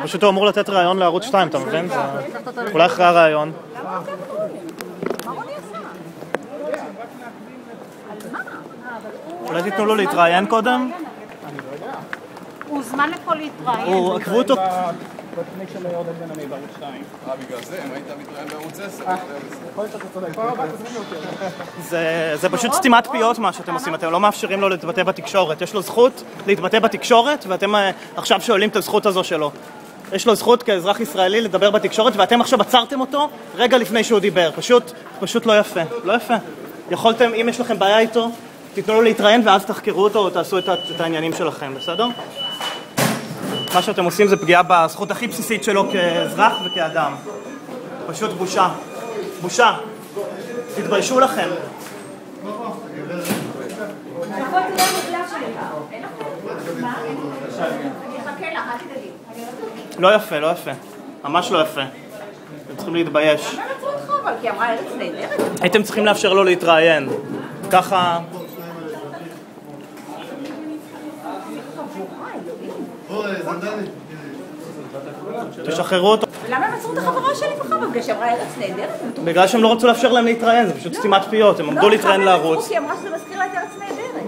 פשוט הוא אמור לתת רעיון לערוץ 2, אתה מבין? אולי אחרי הרעיון. למה אתם קוראים? מה רוני עשה? על מה? אולי תיתנו לו להתראיין קודם? הוא הוזמן לפה להתראיין. הוא עקבו אותו. בתוכנית של יורדן בן-עמי בערוץ 2. בגלל זה, אם היית מתראיין בערוץ 10. יכול להיות שאתה צודק. פעם הבאה תזמין אותי. זה פשוט סתימת פיות מה שאתם עושים, אתם לא מאפשרים לו להתבטא בתקשורת. יש לו זכות להתבטא בתקשורת, ואתם עכשיו שואלים את הזכות הזו שלו. יש לו זכות כאזרח ישראלי לדבר בתקשורת, ואתם עכשיו עצרתם אותו רגע לפני שהוא דיבר. פשוט לא יפה. לא יפה. יכולתם, אם יש לכם בעיה איתו, תיתנו לו להתראיין ואז תחקרו אותו או תעשו את העניינים שלכם, בסדר? מה שאתם עושים זה פגיעה בזכות הכי בסיסית שלו כאזרח וכאדם. פשוט בושה. בושה. תתביישו לכם. לא יפה, לא יפה. ממש לא יפה. אתם צריכים להתבייש. למה עצרו אותך אבל? כי אמרה ארץ נהדרת? הייתם צריכים לאפשר לו להתראיין. ככה... תשחררו אותו. ולמה הם עצרו את החברה שלי בחברה? בגלל שאמרה ארץ נהדרת? בגלל שהם לא רצו לאפשר להם להתראיין, זה פשוט סתימת פיות, הם עמדו להתראיין לערוץ. כי היא אמרה שזה מזכיר לה את ארץ נהדרת.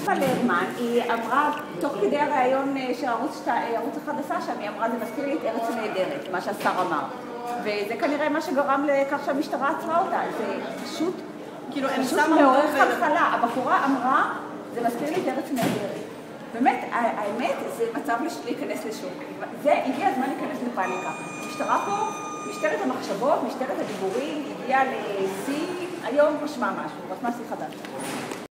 לרמן, היא אמרה, תוך כדי הראיון שערוץ 1 עשה שם, היא אמרה, זה מזכיר לי את ארץ נהדרת, מה שהשר אמר. וזה כנראה מה שגרם לכך שהמשטרה עצרה אותה. זה פשוט מעורר חלחלה. הבחורה אמרה, זה מזכיר לי את ארץ נהדרת. באמת, האמת, זה מצב להיכנס לשוק. זה הגיע הזמן להיכנס לפאניקה. המשטרה פה, משטרת המחשבות, משטרת הדיבורים, הגיעה לשיא, היום רשמה משהו, רשמה שיא חדש.